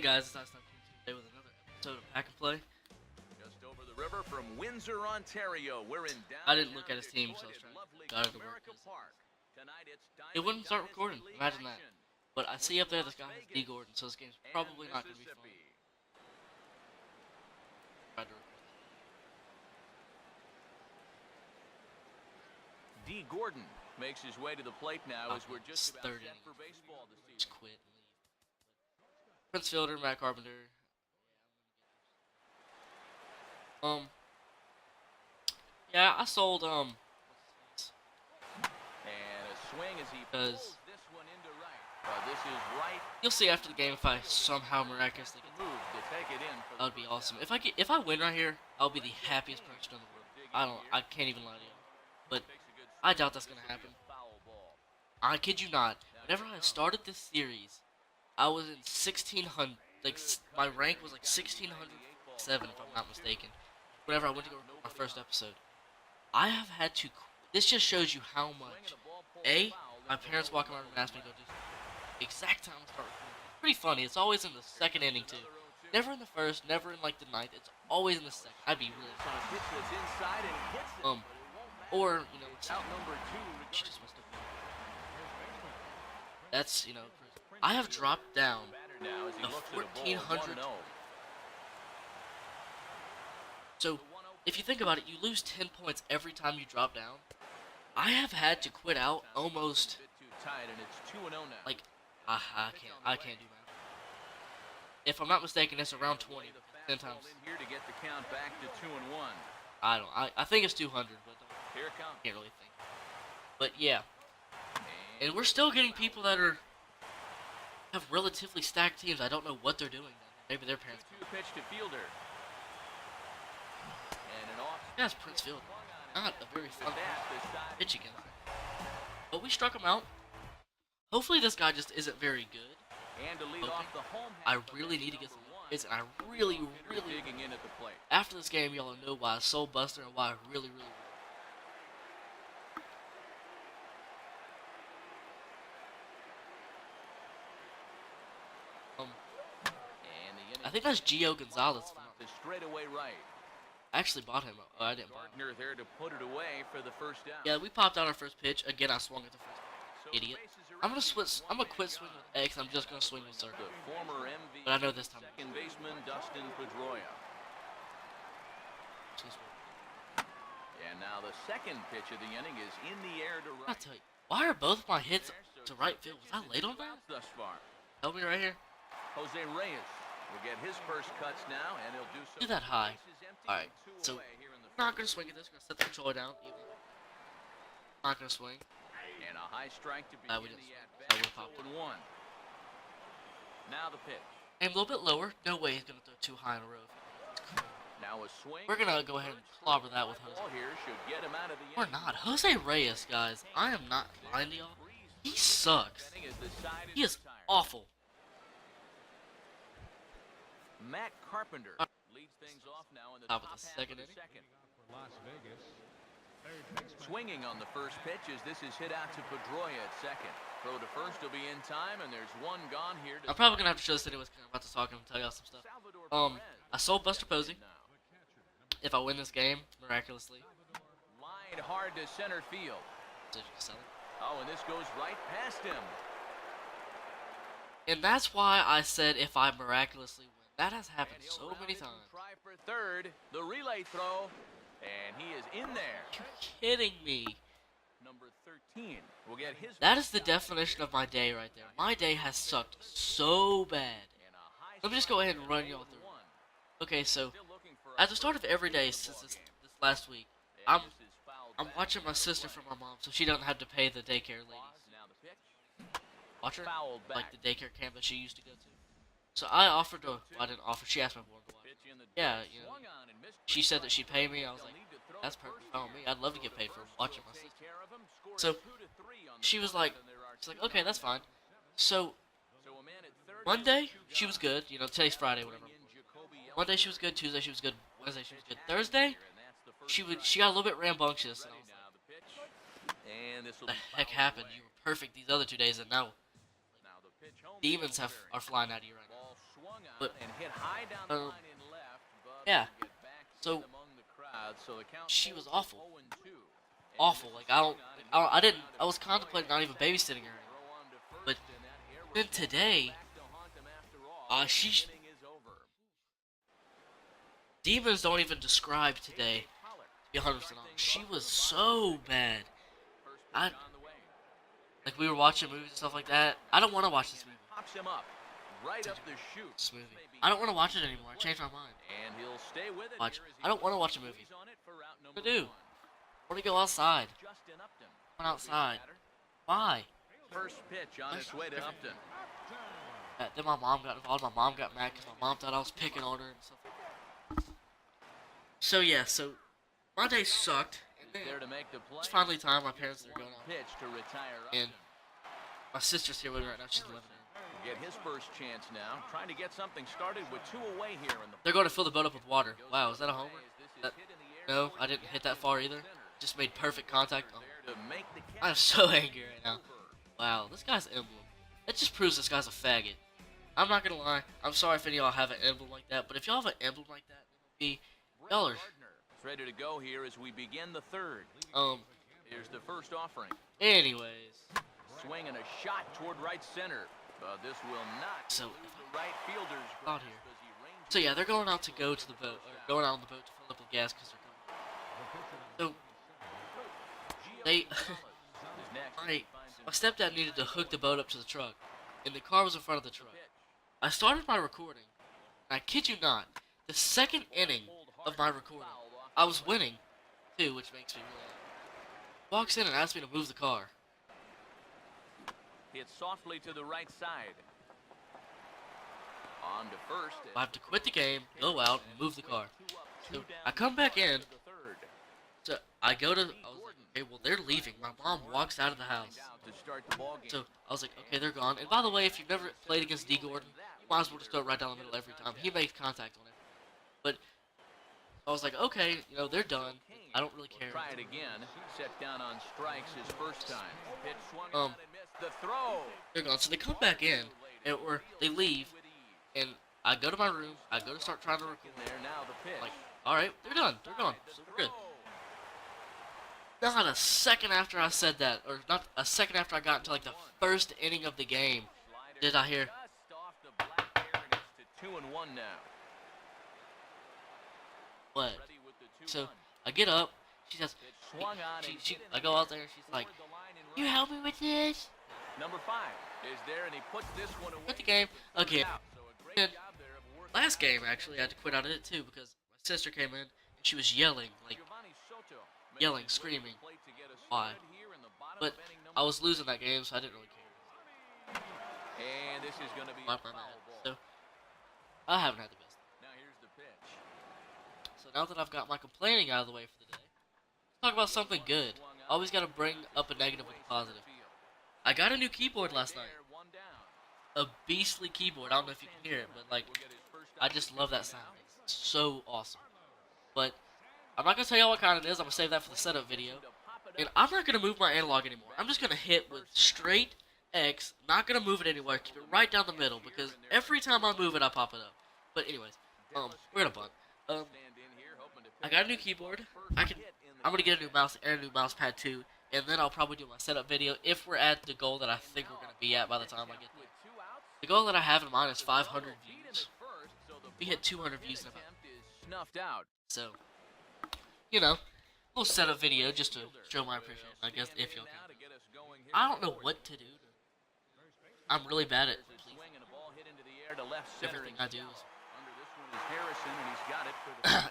guys, it's Time today with another episode of Pack and Play. Just over the river from Windsor, Ontario. We're in I didn't look at his team, so I was trying to got it to work. It wouldn't start recording. Imagine that. But I see up there this guy has D. Gordon, so this game's probably not going to be fun. D. Gordon makes his way to the plate now as we're just about 30 set for baseball this season. Just quit and leave. Prince Fielder, Matt Carpenter. Yeah, I sold And a swing as he pulls this one into right. This is right. You'll see after the game if I somehow miraculously get move to take it in. that would be awesome. If I win right here, I'll be the happiest person in the world. I can't even lie to you. But I doubt that's gonna happen. I kid you not. Whenever I started this series, I was in 1600. Like my rank was like 1607, if I'm not mistaken. Whenever I went to go record my first episode, I have had to. This just shows you how much. My parents walk around and ask me to go do the exact time to start recording. Pretty funny. It's always in the second inning too. Never in the first. Never in like the ninth. It's always in the second. I'd be really or you know, she just must have been. That's I have dropped down to 1400. So, if you think about it, you lose 10 points every time you drop down. I have had to quit out almost like I can't do that. If I'm not mistaken, it's around 20. 10 times. Here to get the count back to 2-1. I think it's 200, but can't really think. But yeah, and we're still getting people that have relatively stacked teams. I don't know what they're doing. Maybe their parents. Pitch to Fielder. Yeah, it's Prince Fielder. Not a very fun pitch against him. But we struck him out. Hopefully this guy just isn't very good. And to lead off the home I really need to get some hits, and I really digging in at the plate. After this game, y'all know why I sold Buster and why I really I think that's Gio Gonzalez. The straightaway right. I actually bought him. Oh, I didn't buy him. There to put it away for the first down. Yeah, we popped out our first pitch. Again, I swung at the first pitch. Idiot. I'm gonna quit swinging with X. I'm just gonna swing with circle. Former MVP, but I know this time. Second baseman Dustin Pedroia. And now the second pitch of the inning is in the air to right. I'll tell you, why are both my hits to right field? Was I late on that? Thus far. Help me right here. Jose Reyes will get his first cuts now, and he'll do so. Do that high. All right. So I'm not gonna swing at this. We're gonna set the controller down. I'm not gonna swing. And a high strike to begin the at-bat. I would have popped it. 1. Now the pitch. Aim a little bit lower. No way he's gonna throw too high in a row. Now a swing. We're gonna go ahead and clobber that with Jose. Here should get him out of the We're not. Jose Reyes, guys. I am not lying to y'all. He sucks. He is awful. Matt Carpenter leads things off now in the top top of the half second of the inning. second. Swinging on the first pitch as this is hit out to Pedroia at second. Throw to first will be in time, and there's one gone here. I'm probably gonna have to show this anyways because I'm about to talk and tell y'all some stuff. I sold Buster Posey. If I win this game, miraculously. Line hard to center field. Did you sell it? Oh, and this goes right past him. And that's why I said if I miraculously win. That has happened so many times. Try for third, the relay throw, and he is in there. You're kidding me. Number 13 will get his. That is the definition of my day right there. My day has sucked so bad. Let me just go ahead and run y'all through. Okay, so at the start of every day since this last week, I'm watching my sister from my mom, so she doesn't have to pay the daycare ladies. Watch her, like the daycare camp that she used to go to. So I offered to. Well, I didn't offer. She asked my board to watch. Yeah, she said that she'd pay me. I was like, that's perfect fine with me. I'd love to get paid for watching my sister. So she was like, okay, that's fine. So Monday she was good. Today's Friday, whatever. Monday she was good. Tuesday she was good. Wednesday she was good. Thursday she got a little bit rambunctious. And I was like, what the heck happened? You were perfect these other 2 days, and now demons are flying out of you right now. But and hit high down the line in left, but yeah, will get back so in among the crowd, so the count she was awful, 0-2. awful. Like I was contemplating not even babysitting her anymore. But then today, she demons don't even describe today. To be 100% honest, she was so bad. I like we were watching movies and stuff like that. I don't want to watch this movie. Pops him up right up the chute. This movie. I don't want to watch it anymore. I changed my mind. And he'll stay with it. Watch. I don't want to watch a movie. What do I do? I want to go outside. Went outside. Why? First pitch on its way to Upton. Then my mom got involved. My mom got mad because my mom thought I was picking on her and stuff. So yeah, so my day sucked. There to make the play. It's finally time. My parents are going out. Pitch to retire And my sister's here with me right now. She's living in. Get his first chance now. Trying to get something started with 2 away here in the. They're going to fill the boat up with water. Wow, is that a homer? No, I didn't hit that far either. Just made perfect contact. Oh. I'm so angry right now. Wow, this guy's emblem. That just proves this guy's a faggot. I'm not gonna lie. I'm sorry if any of y'all have an emblem like that, but if y'all have an emblem like that, y'all are ready to go here as we begin the third. Here's the first offering. Anyways. Swing and a shot toward right center. But this will not. So the right fielders out here. So yeah, they're going out to go to the boat, or going out on the boat to fill up with gas because they're going. So they, my stepdad needed to hook the boat up to the truck, and the car was in front of the truck. I started my recording, and I kid you not, the second inning of my recording, I was winning, too, which makes me really happy. Walks in and asks me to move the car. Hit softly to the right side. On to first. I have to quit the game, go out, and move the car. So I come back in. So I go to. I was like, okay, well they're leaving. My mom walks out of the house. So I was like, okay, they're gone. And by the way, if you've never played against D. Gordon, you might as well just go right down the middle every time. He makes contact on it. But I was like, okay, you know, they're done. I don't really care. Try it again. Set down on strikes his first time. Pitch swung out and missed the throw. They're gone. So they come back in, and or they leave, and I go to my room. I go to start trying to record. There now the pitch. Like, all right, they're done. They're gone. So we're good. Not a second after I said that, or not a second after I got into like the first inning of the game, did I hear? What? So I get up. She says, I go out there. And she's like, "You help me with this." Number 5 is there, and he puts this one away. Quit the game again. And last game actually, I had to quit out of it too because my sister came in and she was yelling, like yelling, screaming. Why? But I was losing that game, so I didn't really care. And this is going to be my bad. So I haven't had the best. Now here's the pitch. So now that I've got my complaining out of the way for the day, let's talk about something good. Always got to bring up a negative with a positive. I got a new keyboard last night. A beastly keyboard. I don't know if you can hear it, but like, I just love that sound. It's so awesome. But I'm not gonna tell y'all what kind it is. I'm gonna save that for the setup video. And I'm not gonna move my analog anymore. I'm just gonna hit with straight X. Not gonna move it anywhere. Keep it right down the middle because every time I move it, I pop it up. But anyways, we're gonna bunt. I got a new keyboard. I'm gonna get a new mouse and a new mouse pad too. And then I'll probably do my setup video if we're at the goal that I think we're gonna be at by the time I get there. The goal that I have in mind is 500 views. We hit 200 views in about. So, you know, a little setup video just to show my appreciation, I guess, if y'all can. I don't know what to do. I'm really bad at everything I do.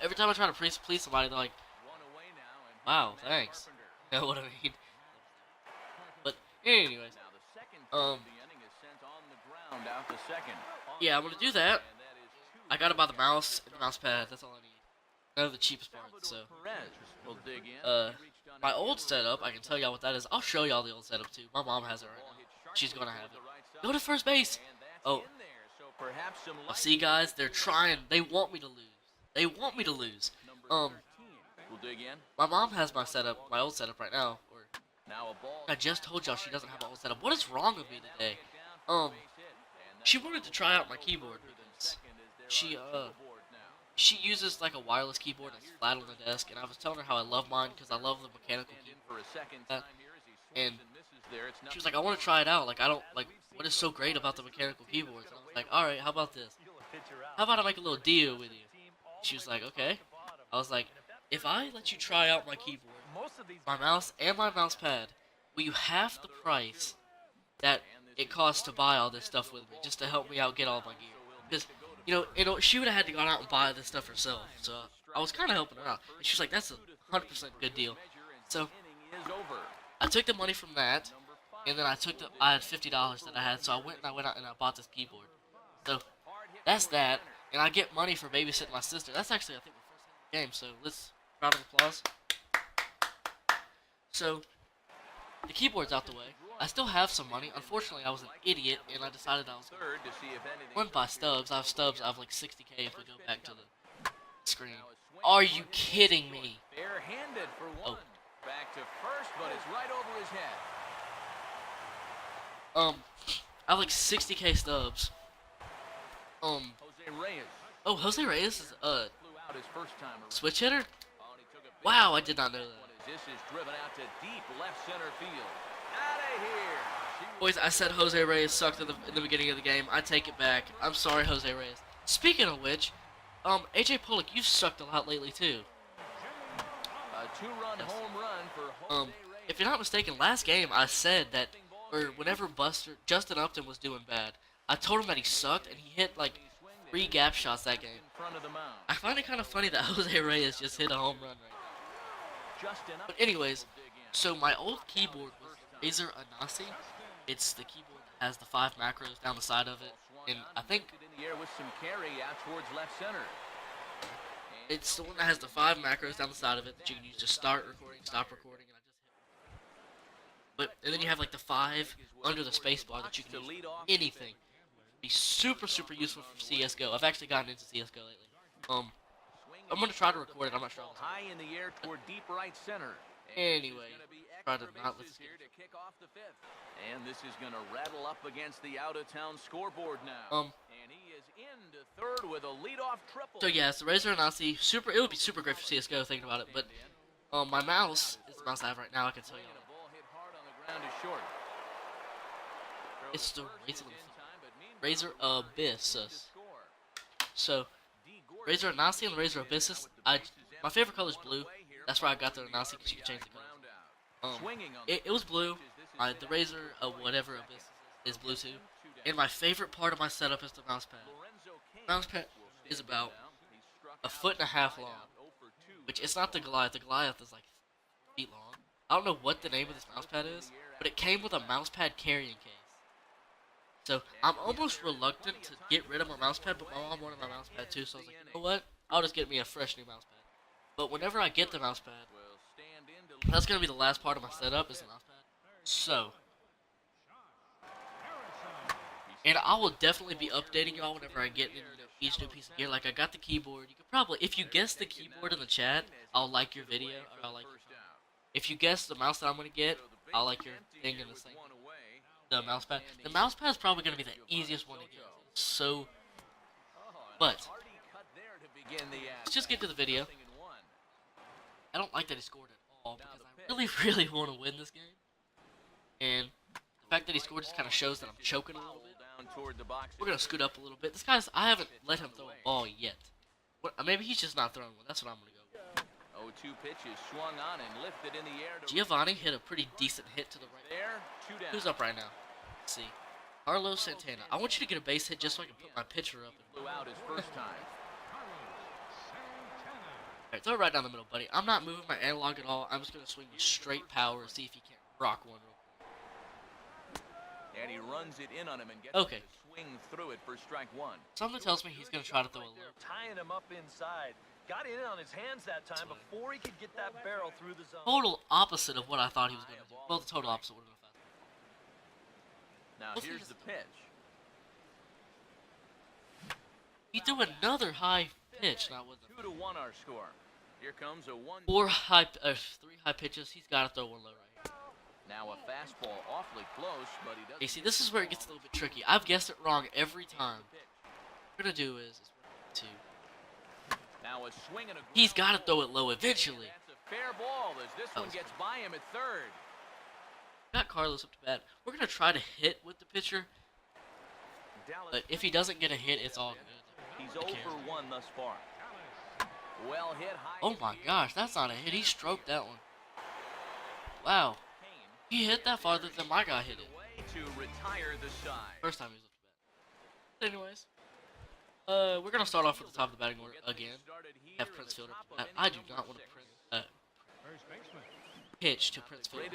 Every time I try to please somebody, they're like, "Wow, thanks." You know what I mean? But anyways, yeah, I'm gonna do that. I gotta buy the mouse and the mouse pad. That's all I need. None of the cheapest parts. So, my old setup, I can tell y'all what that is. I'll show y'all the old setup too. My mom has it right now. She's gonna have it. Go to first base. Oh, see, guys, they're trying. They want me to lose. They want me to lose. My mom has my setup, my old setup right now. Or I just told y'all she doesn't have my old setup. What is wrong with me today? She wanted to try out my keyboard because she uses like a wireless keyboard that's flat on the desk, and I was telling her how I love mine because I love the mechanical keyboard. And she was like, I want to try it out. Like, I don't like what is so great about the mechanical keyboards. And I was like, all right, how about this? How about I make a little deal with you? She was like, okay. I was like, if I let you try out my keyboard, my mouse, and my mouse pad, will you half the price that it costs to buy all this stuff with me, just to help me out get all my gear? Because, she would have had to go out and buy this stuff herself. So I was kind of helping her out. And she was like, that's a 100% good deal. So I took the money from that, and then I had $50 that I had, so I went out and I bought this keyboard. So that's that, and I get money for babysitting my sister. That's actually, I think, my first game, so let's round of applause. So, the keyboard's out the way. I still have some money. Unfortunately, I was an idiot, and I decided I was going to buy stubs. I have stubs. I have like 60k if we go back to the screen. Are you kidding me? Barehanded for one. Back to first, but it's right over his head. I have like 60k stubs. Jose Reyes. Oh, Jose Reyes is Flew out his first time around. switch hitter? Wow, I did not know that. This is driven out to deep left center field. Out of here. Boys, I said Jose Reyes sucked in the beginning of the game. I take it back. I'm sorry, Jose Reyes. Speaking of which, AJ Pollock, you've sucked a lot lately too. A two-run home run for Jose Reyes. If you're not mistaken, last game I said that, or whenever Justin Upton was doing bad, I told him that he sucked, and he hit like 3 gap shots that game. I find it kind of funny that Jose Reyes just hit a home run right now. But anyways, so my old keyboard was Razer Anasi. It's the keyboard that has the 5 macros down the side of it, and I think it's the one that has the 5 macros down the side of it that you can use to start recording, stop recording, and I just hit. And then you have like the 5 under the spacebar that you can use for anything. Be super useful for CS:GO. I've actually gotten into CS:GO lately. I'm gonna try to record it. I'm not sure. High in the air toward deep right center. Anyway, try to not let this here to kick off the 5th. And this is gonna rattle up against the out-of-town scoreboard now. And he is into 3rd with a leadoff triple. So yeah, it's the Razer Anasi. It would be super great for CS:GO thinking about it, but my mouse is the mouse I have right now. I can tell you. It's the Razer Abyssus. So, Razer Anasi and the Razer Abyssus. My favorite color is blue. That's why I got the Anasi, because you can change the colors. It was blue. The Razer whatever Abyssus is blue too. And my favorite part of my setup is the mouse pad. The mouse pad is about 1.5 feet long, which it's not the Goliath. The Goliath is like feet long. I don't know what the name of this mouse pad is, but it came with a mouse pad carrying case. So, I'm almost reluctant to get rid of my mouse pad, but my mom wanted my mouse pad too, so I was like, you know what? I'll just get me a fresh new mouse pad. But whenever I get the mouse pad, that's going to be the last part of my setup, is the mouse pad. So, and I will definitely be updating y'all whenever I get each new piece of gear. Like, I got the keyboard. You could probably, if you guess the keyboard in the chat, I'll like your video, or I'll like your comment. If you guess the mouse that I'm going to get, I'll like your thing in the same. The mouse pad. The mouse pad is probably going to be the easiest one to get. So, but let's just get to the video. I don't like that he scored at all because I really want to win this game. And the fact that he scored just kind of shows that I'm choking a little bit. We're going to scoot up a little bit. This guy's, I haven't let him throw a ball yet. Maybe he's just not throwing one. That's what I'm going to go with. 0-2 pitches swung on and lifted in the air. Giovanni hit a pretty decent hit to the right. Who's up right now? Let's see. Carlos Santana. I want you to get a base hit just so I can put my pitcher up. Blew out his first time. Alright, throw it right down the middle, buddy. I'm not moving my analog at all. I'm just going to swing with straight power and see if he can't rock one real quick. And he runs it in on him and gets okay. to swing through it for strike 1. Something tells me he's going to try to throw a low. Tying him up inside. Got it in on his hands that time before he could get that barrel through the zone. Total opposite of what I thought he was going to do. Well, the total opposite would have been fast. Now here's the pitch. He threw another high pitch. Not with 2-1 our score. Here comes a 1. 3 high pitches. He's got to throw one low right here. Now a fastball awfully close, but he doesn't. You see, this is where it gets a little bit tricky. I've guessed it wrong every time. What we're gonna do is Two. Now a swing and a He's got to throw it low eventually. That's a fair ball as this one gets by him at third. Got Carlos up to bat. We're gonna try to hit with the pitcher, but if he doesn't get a hit, it's all good. He's 0 for 1 thus far. Well hit high. Oh my gosh, that's not a hit. He stroked that one. Wow. He hit that farther than my guy hit it. To retire the side. First time he was up to bat. Anyways, we're gonna start off with the top of the batting order again. Have Prince Fielder. I do not want to pitch to Prince Fielder.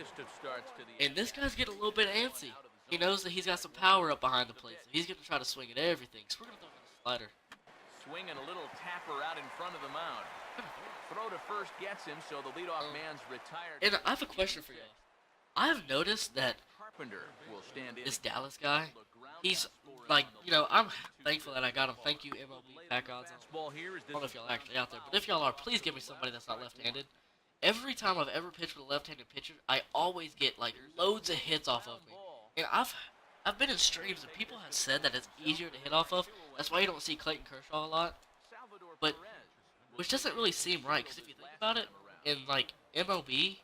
And this guy's getting a little bit antsy. He knows that he's got some power up behind the plate, so he's gonna try to swing at everything. So we're gonna throw him a slider. Swinging a little tapper out in front of the mound. Throw to first gets him, so the leadoff man's retired. And I have a question for y'all. I've noticed that Carpenter will stand in. this Dallas guy, he's like, you know, I'm thankful that I got him. Thank you, MLB pack odds. I don't know if y'all are actually out there, but if y'all are, please give me somebody that's not left-handed. Every time I've ever pitched with a left-handed pitcher, I always get like loads of hits off of me. And I've been in streams and people have said that it's easier to hit off of. That's why you don't see Clayton Kershaw a lot. But which doesn't really seem right, because if you think about it, in like MLB,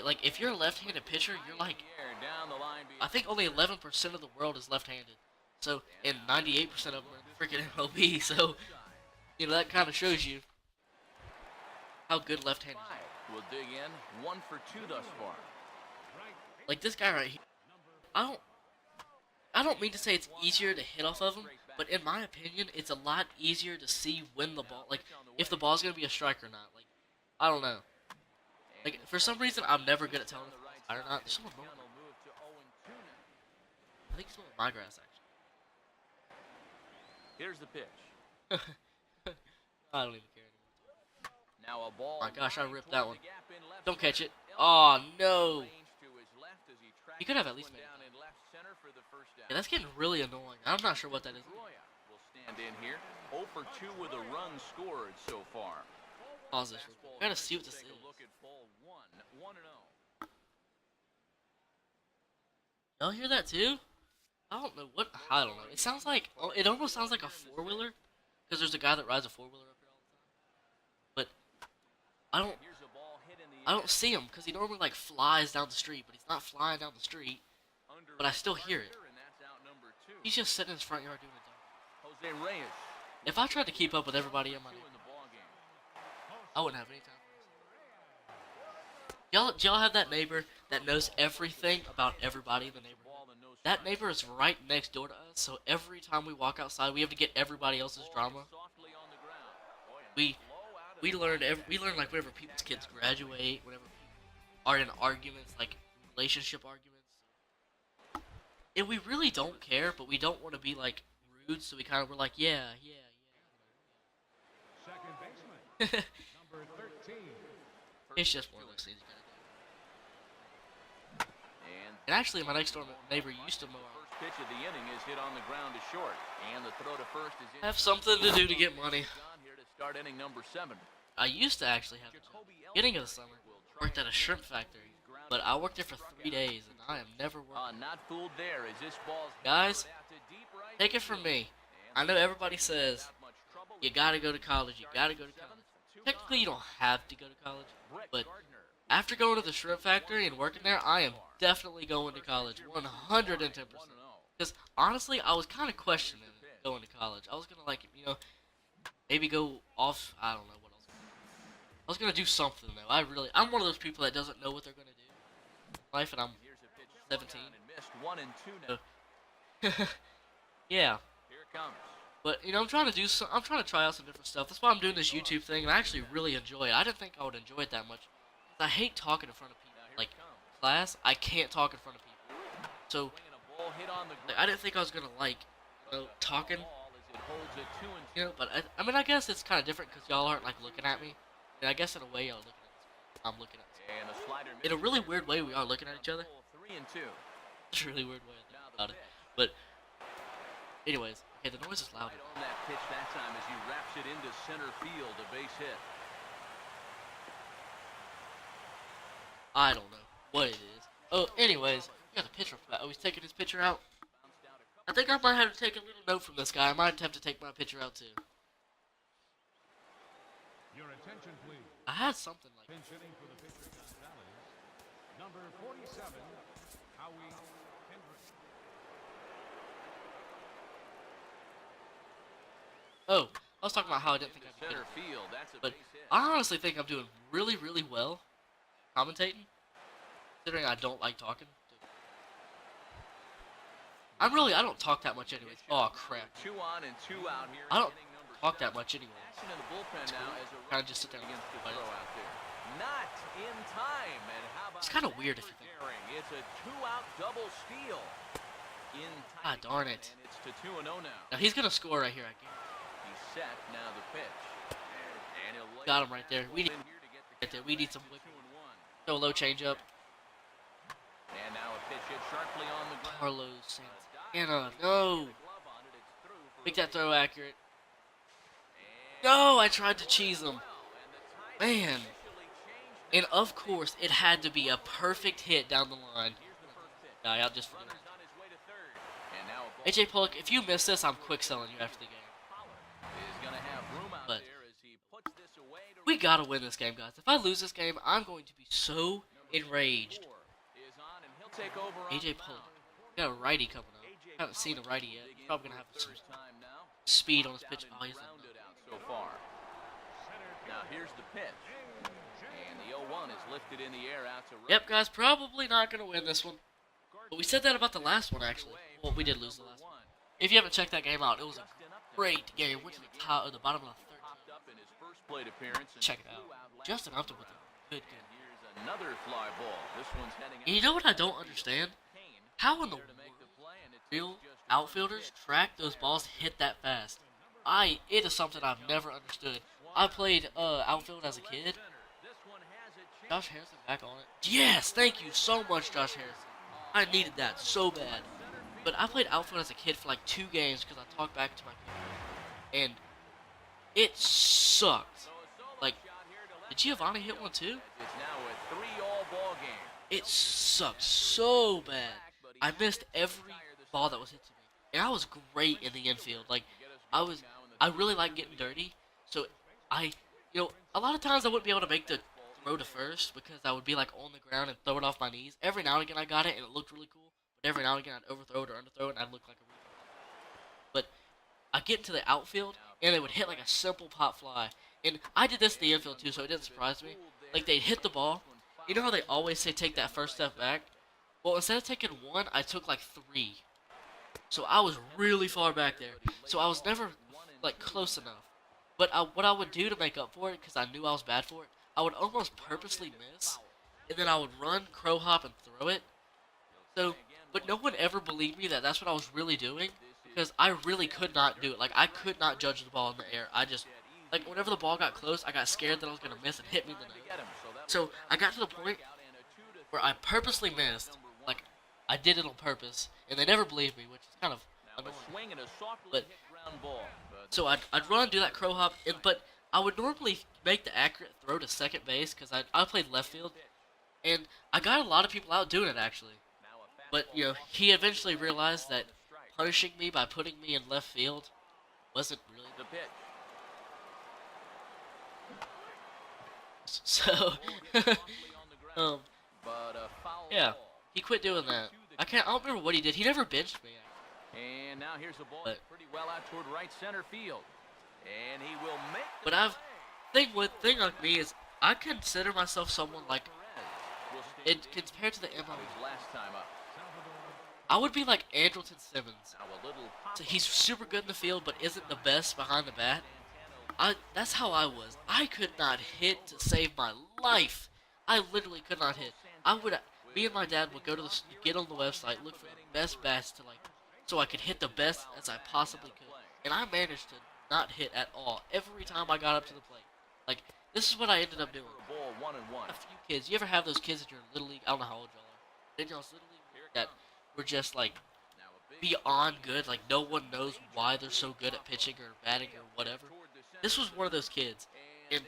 like if you're a left-handed pitcher, you're like, I think only 11% of the world is left-handed. So, and 98% of them are in freaking MLB. So, you know, that kind of shows you how good left-handed is. We'll dig in. 1 for 2 thus far. Like this guy right here, I don't mean to say it's easier to hit off of him, but in my opinion, it's a lot easier to see when the ball, like if the ball's gonna be a strike or not. Like, I don't know. Like for some reason, I'm never good at telling if it's a or not. There's someone mowing. I think it's mowing my grass actually. Here's the pitch. I don't even care anymore. Now a ball. Oh my gosh, I ripped that one. Don't catch it. Oh no. You could have at least made it. Yeah, that's getting really annoying. I'm not sure what that is. Will stand in here. 0 for 2 with a run scored so far. Pause this real quick. I gotta see what this is. Look at ball 1, 1-0. Y'all hear that too? I don't know what. I don't know. It sounds like. It almost sounds like a four-wheeler, because there's a guy that rides a four-wheeler up here all the time. But I don't see him because he normally like flies down the street, but he's not flying down the street. But I still hear it. He's just sitting in his front yard doing it. Jose Reyes. If I tried to keep up with everybody in my neighborhood, I wouldn't have any time. Y'all have that neighbor that knows everything about everybody in the neighborhood. That neighbor is right next door to us, so every time we walk outside, we have to get everybody else's drama. We learn like whenever people's kids graduate, whenever people are in arguments, like relationship arguments. And we really don't care, but we don't want to be like rude, so we're like, yeah. Second baseman, number 13. It's just one of those things you gotta do. And actually, my next door neighbor used to mow our. First pitch of the inning is hit on the ground to short, and the throw to first is in. I have something to do to get money. Here to start inning number 7. I used to actually have a job. Beginning of the summer, worked at a shrimp factory, but I worked there for 3 days, and I am never working. Not fooled there as this ball's Guys, take it from me. I know everybody says you gotta go to college. You gotta go to college. Technically, you don't have to go to college, but after going to the shrimp factory and working there, I am definitely going to college, 110%. Because honestly, I was kind of questioning going to college. I was gonna maybe go off. I don't know what else. I was gonna do something though. I'm one of those people that doesn't know what they're gonna do in life, and I'm 17. So, yeah. But I'm trying to try out some different stuff. That's why I'm doing this YouTube thing, and I actually really enjoy it. I didn't think I would enjoy it that much. I hate talking in front of people. Like class, I can't talk in front of people. So I didn't think I was gonna talking. But I guess it's kind of different because y'all aren't like looking at me. And I guess in a way y'all looking at me. I'm looking at you. In a really weird way, we are looking at each other. It's a really weird way to think about it. But anyways, okay, the noise is loud. On that pitch that time as he wraps it into center field, a base hit. I don't know what it is. Oh, anyways, we got the pitcher. Oh, he's taking his pitcher out. I think I might have to take a little note from this guy. I might have to take my pitcher out too. Your attention, please. I had something like. Pinch hitting for the pitcher Gonzalez. Number 47, Howie Kendrick. Oh, I was talking about how I didn't think I'd be good. Center field. That's a But base hit. I honestly think I'm doing really, really well commentating, considering I don't like talking. I don't talk that much anyways. Oh, crap. 2 on and 2 out here. I don't Inning number talk that 7. much anyways. Action in the bullpen now as a Kind of just sit there and against the fight. throw out there. Not in time. And how about It's kind of weird if you think. It's a 2-out double steal. In Ah, time. darn it. And it's to 2-0 now. Now he's going to score right here, I guess. He's set. Now the pitch. And he'll lay Got him right there. We need, in here to get the right there. We need some whip. 2-1. No low changeup. And now a pitch hit sharply on the ground. Carlos Santana. No. Make that throw accurate. No, I tried to cheese him. Man. And of course, it had to be a perfect hit down the line. Guy out just for the AJ Pollock, if you miss this, I'm quick selling you after the game. But we gotta win this game, guys. If I lose this game, I'm going to be so enraged. AJ Pollock, got a righty coming up. I haven't seen a righty yet. He's probably gonna have some speed on his pitch. Oh, he's so far. Now here's the pitch. And the 0-1 is lifted in the air out to right. Yep, guys, probably not gonna win this one. But we said that about the last one, actually. Well, we did lose the last one. If you haven't checked that game out, it was a great game. Went to the top, or the bottom of the third. Check it out. Justin Upton with a good game. Here's another fly ball. This one's heading And you know what I don't understand? How in the world real outfielders track those balls hit that fast? It is something I've never understood. I played outfield as a kid. Josh Harrison back on it. Yes, thank you so much, Josh Harrison. I needed that so bad. But I played outfield as a kid for like 2 games because I talked back to my coach. And it sucked. Like, did Giovanni hit one too? It's now a 3-all ball game. It sucked so bad. I missed every ball that was hit to me. And I was great in the infield. Like, I really like getting dirty. So, a lot of times I wouldn't be able to make the throw to first because I would be like on the ground and throw it off my knees. Every now and again I got it and it looked really cool. But every now and again I'd overthrow it or underthrow it and I'd look like a retard. But I get into the outfield and they would hit like a simple pop fly. And I did this in the infield too, so it didn't surprise me. Like, they'd hit the ball. You know how they always say take that first step back? Well, instead of taking 1, I took like 3. So I was really far back there. So I was never like close enough. But what I would do to make up for it, because I knew I was bad for it, I would almost purposely miss, and then I would run, crow hop, and throw it. So, but no one ever believed me that that's what I was really doing, because I really could not do it. Like, I could not judge the ball in the air. I just, like, whenever the ball got close, I got scared that I was going to miss and hit me in the nose. So, I got to the point where I purposely missed. Like, I did it on purpose, and they never believed me, which is kind of annoying. But, so I'd run, do that crow hop, but I would normally make the accurate throw to second base, because I played left field, and I got a lot of people out doing it, actually. But, he eventually realized that punishing me by putting me in left field wasn't really the pitch. So, yeah, he quit doing that. I don't remember what he did. He never benched me. And now here's a ball pretty well out toward right center field. And he will make the But thing like me is, I consider myself someone like, compared to the MLB, last time up. I would be like Andrelton Simmons. So he's super good in the field, but isn't the best behind the bat. That's how I was. I could not hit to save my life. I literally could not hit. Me and my dad would get on the website, look for the best bats so I could hit the best as I possibly could. And I managed to not hit at all every time I got up to the plate. Like, this is what I ended up doing. A few kids. You ever have those kids that you're in Little League? I don't know how old y'all are. Then y'all's Little League that were just like beyond good. Like, no one knows why they're so good at pitching or batting or whatever. This was one of those kids. And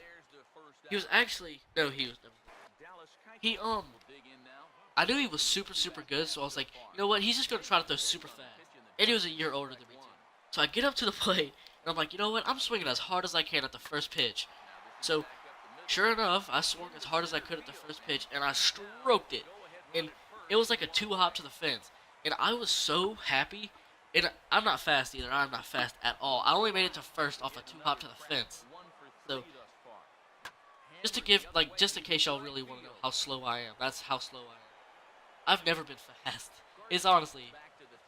he was actually, no, he was, I knew he was super, super good, so I was like, you know what, he's just going to try to throw super fast. And he was a year older than me, too. So I get up to the plate, and I'm like, you know what, I'm swinging as hard as I can at the first pitch. So, sure enough, I swung as hard as I could at the first pitch, and I stroked it. And it was like a two-hop to the fence. And I was so happy. And I'm not fast either. I'm not fast at all. I only made it to first off a two-hop to the fence. So, just to give, like, just in case y'all really want to know how slow I am, that's how slow I am. I've never been fast. It's honestly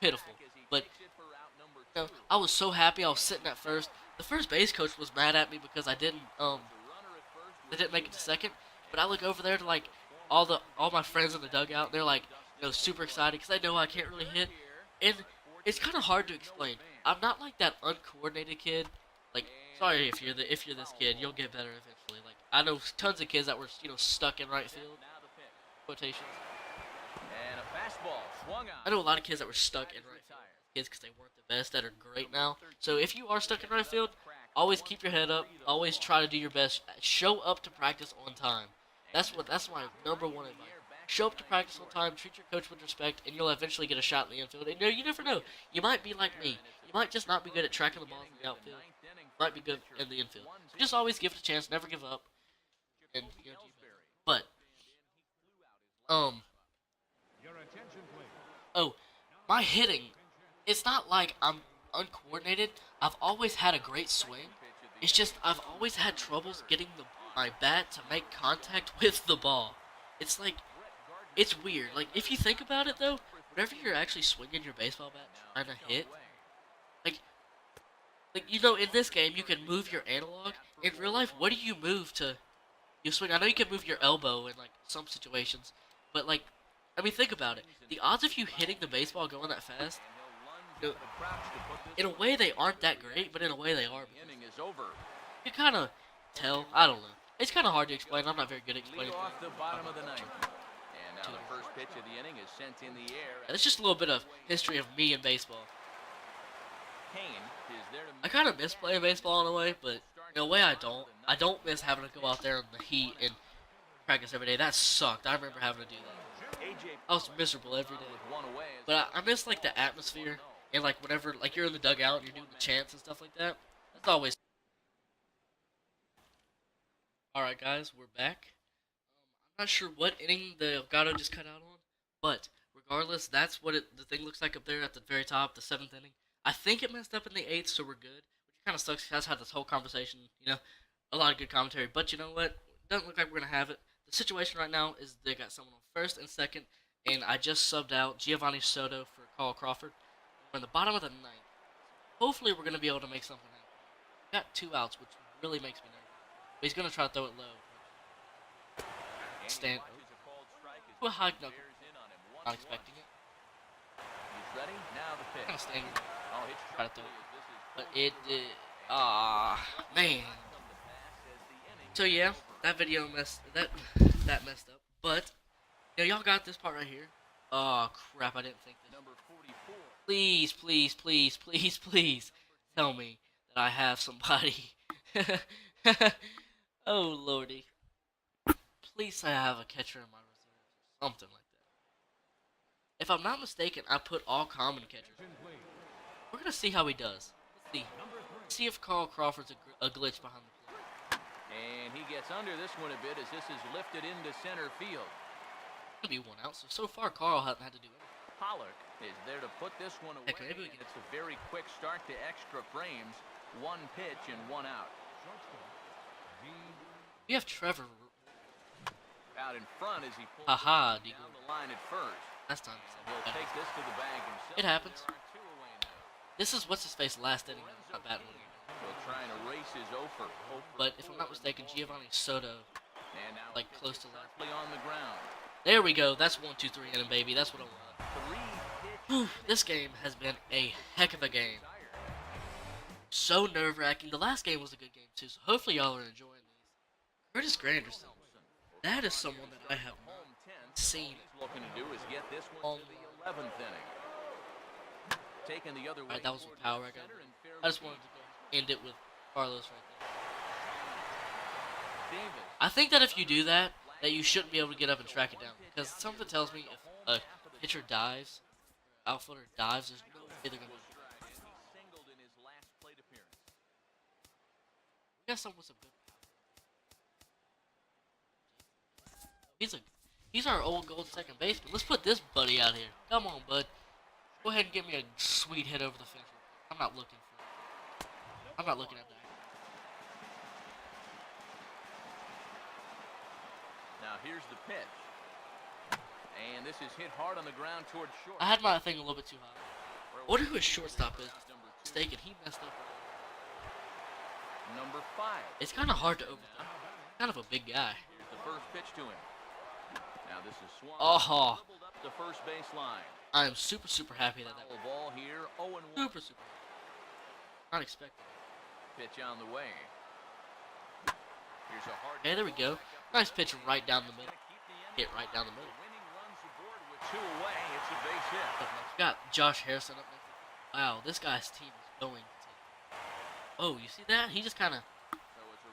pitiful. But, you know, I was so happy I was sitting at first. The first base coach was mad at me because I didn't make it to second. But I look over there to, like, all my friends in the dugout. They're, like, super excited because they know I can't really hit. And it's kind of hard to explain. I'm not like that uncoordinated kid. Like, sorry if you're this kid, you'll get better eventually. Like, I know tons of kids that were stuck in right field. Quotations. And a fastball swung on. I know a lot of kids that were stuck in right field. Kids because they weren't the best that are great now. So if you are stuck in right field, always keep your head up. Always try to do your best. Show up to practice on time. That's my number one advice. Show up to practice on time. Treat your coach with respect, and you'll eventually get a shot in the infield. And you never know. You might be like me. You might just not be good at tracking the balls in the outfield. You might be good in the infield. So just always give it a chance. Never give up. And do better. But Your attention, please. oh, my hitting. It's not like I'm uncoordinated. I've always had a great swing. It's just I've always had troubles getting my bat to make contact with the ball. It's like, it's weird. Like, if you think about it, though, whenever you're actually swinging your baseball bat trying to hit, like, in this game, you can move your analog. In real life, what do you move to swing? I know you can move your elbow in, like, some situations, but, like, I mean, think about it. The odds of you hitting the baseball going that fast, in a way, they aren't that great, but in a way, they are. You kind of tell. I don't know. It's kind of hard to explain. I'm not very good at explaining. Off the bottom of the ninth. And now the first pitch of the inning is sent in the air. That's just a little bit of history of me and baseball. Kane is there to I kind of miss playing baseball in a way, but in a way I don't. I don't miss having to go out there in the heat and practice every day. That sucked. I remember having to do that. I was miserable every day. But I miss, like, the atmosphere. And, like, whenever, like, you're in the dugout and you're doing the chants and stuff like that. That's always. Alright, guys, we're back. I'm not sure what inning the Elgato just cut out on. But, regardless, that's what the thing looks like up there at the very top, the 7th inning. I think it messed up in the 8th, so we're good. Which kind of sucks because I had this whole conversation, a lot of good commentary. But you know what? It doesn't look like we're going to have it. The situation right now is they got someone on first and second, and I just subbed out Giovanni Soto for Carl Crawford. We're in the bottom of the 9th. Hopefully we're going to be able to make something happen. We got 2 outs, which really makes me nervous. But he's going to try to throw it low. Stand to a high knuckle. Not expecting it. He's ready. Now the pitch. Kind of standing. Try to throw it. But it did. Man. So yeah, that video messed up. But y'all got this part right here. Oh crap! I didn't think this. Number 44. Please, please, please, please, please, tell me that I have somebody. Oh lordy! Please say I have a catcher in my reserves, something like that. If I'm not mistaken, I put all common catchers. We're gonna see how he does. Let's see. See if Carl Crawford's a glitch behind the plate. And he gets under this one a bit as this is lifted into center field. Gonna be 1 out. So far, Carl hasn't had to do anything. Pollock is there to put this one away. Heck, maybe we can. It's a very quick start to extra frames. 1 pitch and 1 out. We have Trevor. Out in front as he pulls Haha, down the line at first. Last time. He'll take this to the bag himself. It happens. There are 2 away now. This is what's his face last inning. Not bad one. He'll try and erase his offer. But if I'm not mistaken, Giovanni Soto, And now like close to last. on the ground. There we go. That's 1, 2, 3 inning, baby. That's what I want. 3 Whew, this game has been a heck of a game. So nerve-wracking. The last game was a good game too. So hopefully y'all are enjoying these. Curtis Granderson. That is someone that I have not seen. Looking to do is get this one to the 11th inning. Taking the other way. Alright, that was with power. I just wanted to go end it with Carlos right there. I think that if you do that, that you shouldn't be able to get up and track it down. Because something tells me if a pitcher dives, or outfielder dives, there's no way they're going to. We got someone with some good power. He's our old gold second baseman. Let's put this buddy out here. Come on, bud. Go ahead and give me a sweet hit over the fence. I'm not looking for it. I'm not looking at that. Now here's the pitch. And this is hit hard on the ground towards short. I had my thing a little bit too high. I wonder who his shortstop is. Mistaken, he messed up. Number 5. It's kind of hard to overthink. Kind of a big guy. Here's the first pitch to him. Now this is Swan. Oh, Up the first base line. I am super, super happy that that. Ball here, 0-1. Super, super. Not expecting. Pitch on the way. Here's a hard. Okay, there we go. Nice pitch right down the middle. Hit right down the middle. Winning runs aboard with 2 away. It's a base hit. We got Josh Harrison up next. Wow, this guy's team is going to. Oh, you see that? He just kind of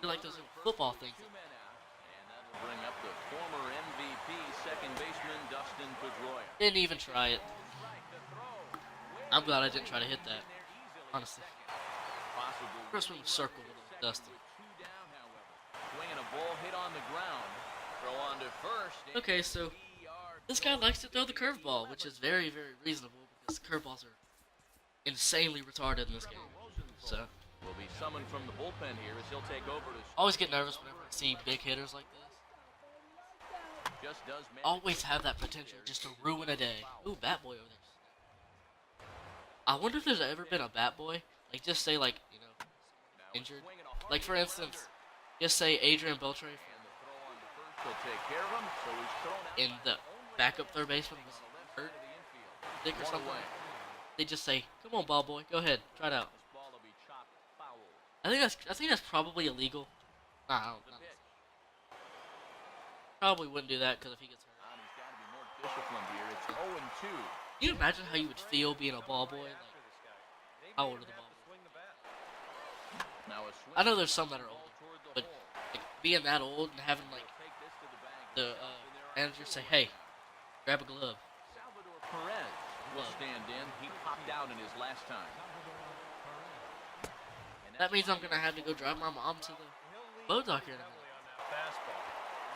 feel like those little football things. 2 men out, and that'll bring up the former MVP second baseman Dustin Pedroia. Didn't even try it. I'm glad I didn't try to hit that. Honestly. First one was circle with Dustin. Swinging a ball hit on the ground. Throw on to first. Okay, so this guy likes to throw the curveball, which is very, very reasonable because curveballs are insanely retarded in this game. So Will be summoned from the bullpen here as he'll take over to. always get nervous whenever I see big hitters like this. Just does Always have that potential just to ruin a day. Ooh, bat boy over there. I wonder if there's ever been a bat boy, like just say like, you know, injured. Like for instance, just say Adrian Beltre He'll take care of him, so he's thrown out. in the backup third baseman was hurt, sick or something. They just say, "Come on, ball boy, go ahead, try it out." This ball will be chopped foul. I think that's probably illegal. Nah, I don't know. Probably wouldn't do that because if he gets hurt. He's got to be more disciplined here. It's 0-2. Can you imagine how you would feel being a ball boy? Like, how old are the ball boys? Now a swing. I know there's some that are older, but like, being that old and having like the manager say, "Hey, grab a glove." Salvador Perez will stand in. He popped out in his last time. That means I'm gonna have to go drive my mom to the boat dock here in a minute. Fastball.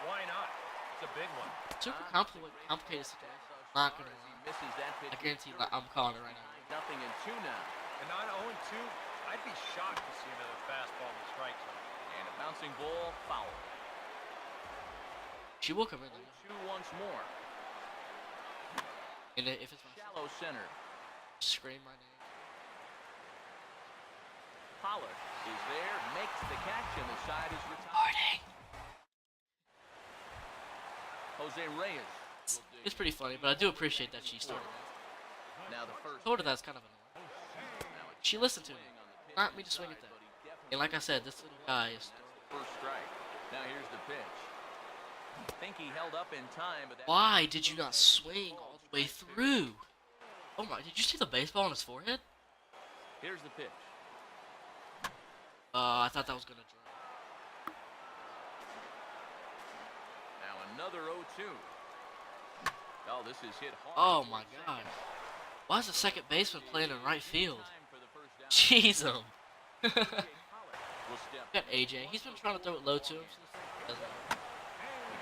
Why not? It's a big one. Super complicated situation. Not gonna lie. Misses that pitch. I guarantee I'm calling it right now. Nothing in 2 now. And on 0-2, I'd be shocked to see another fastball in the strike zone. And a bouncing ball foul. She will come in there. 2 once more. And if it's my Shallow center. scream my name. Pollard is there, makes the catch, and the side is retired. Morning. Jose Reyes. It's pretty funny, but I do appreciate that she started that. Now the first. Sort of that's kind of annoying. She listened to me, not me to swing at that. And like I said, this little guy is. First strike. Now here's the pitch. I think he held up in time, but that Why did you not swing all the way through? Oh my! Did you see the baseball on his forehead? here's the pitch. I thought that was gonna drop. Now another 0-2. Oh, this is hit hard. Oh my God! Why is the second baseman playing in right field? Time for the first down. Jeez, him. Will step. Got AJ. He's been trying to throw it low to him. He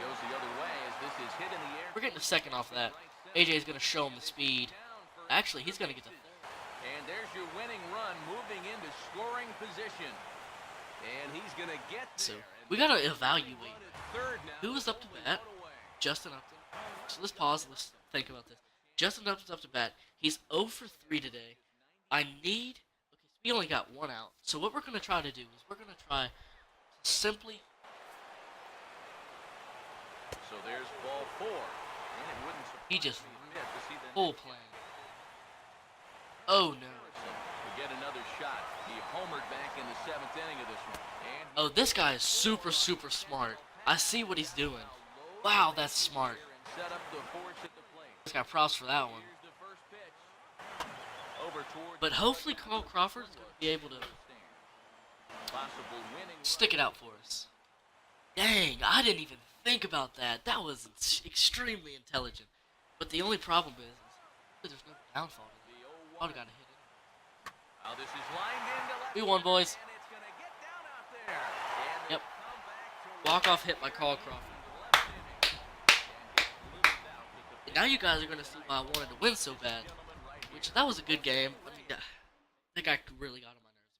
goes the other way as this is hit in the air. We're getting a second off that. AJ's gonna show him the speed. Actually, he's gonna get the. And there's your winning run, moving into scoring position. And he's gonna get So there. we gotta evaluate Third now. who was up to bat. Justin Upton. So let's pause. Let's think about this. Justin Upton's up to bat. He's 0 for 3 today. I need. Okay, so we only got 1 out. So what we're gonna try to do is we're gonna try to simply. So there's ball 4. And it wouldn't surprise He just me a bit to see the full plan. Oh no. to get another shot. He homered back in the 7th inning of this one. And Oh, this guy is super, super smart. I see what he's doing. Wow, that's smart. set up the force at the plate. This guy props for that one. Here's the first pitch. Over towards But hopefully Carl Crawford is going to be able to possible winning. stick it out for us. Dang, I didn't even think about that. That was extremely intelligent. But the only problem is there's no downfall to that. I would have got a hit in. Now this is lined into left. We won, boys. And it's gonna get down out there. And Yep. they'll come back to Walk-off hit by Carl Crawford. left inning. And now you guys are gonna see why I wanted to win so bad. Which, that was a good game. I mean, that guy really got on my nerves.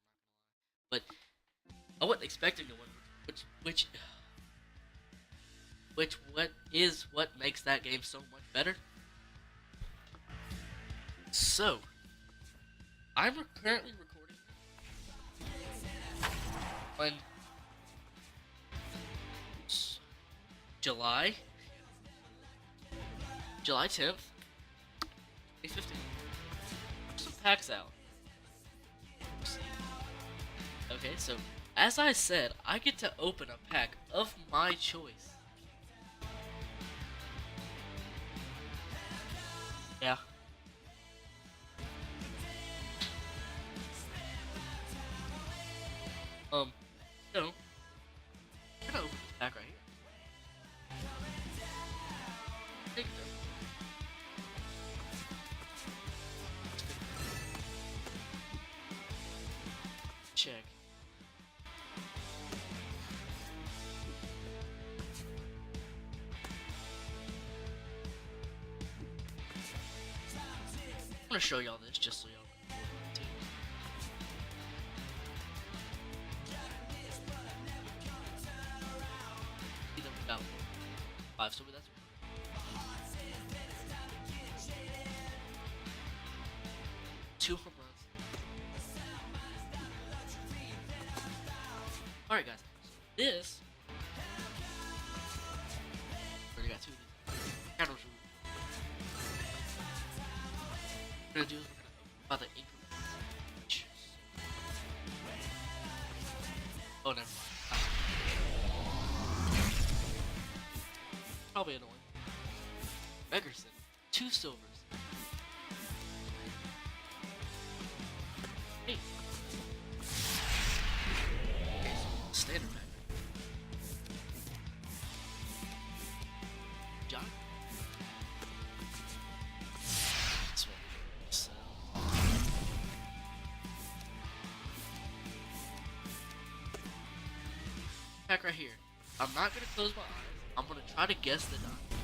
But I wasn't expecting to win. What makes that game so much better. So, I'm currently recording on July 10th, 2015. Some packs out. Okay, so as I said, I get to open a pack of my choice. Yeah. So I'm gonna open this pack right here. Take it though. Check. I'm gonna show y'all this just so y'all know. See them about 5, so that's 2 home runs. Alright guys, so this already got 2 of these. Candles. We're gonna do is we're gonna open by the increment. Oh, never mind. Probably annoying. Beggerson, 2 silvers. Hey. Okay, so standard pack. John. This one. Pack right here. I'm not gonna close my eyes. I'm gonna try to guess the die.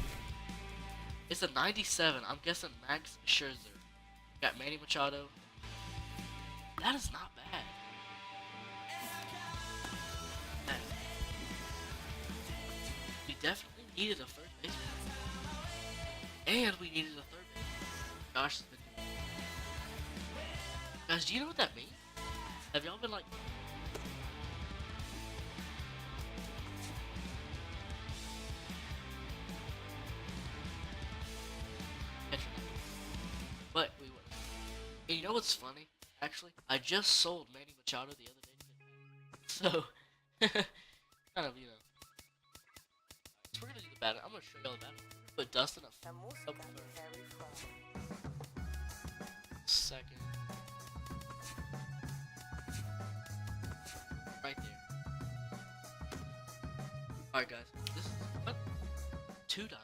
It's a 97. I'm guessing Max Scherzer. Got Manny Machado. That is not bad. We definitely needed a third baseman. And we needed a third baseman. Gosh, it's been good. Guys, do you know what that means? Have y'all been like... But we would. And you know what's funny? Actually, I just sold Manny Machado the other day. So, kind of, you know. So we're gonna do the battle. I'm gonna show y'all the battle. Put Dustin up second. Right there. Alright guys, this is what? 2 dice.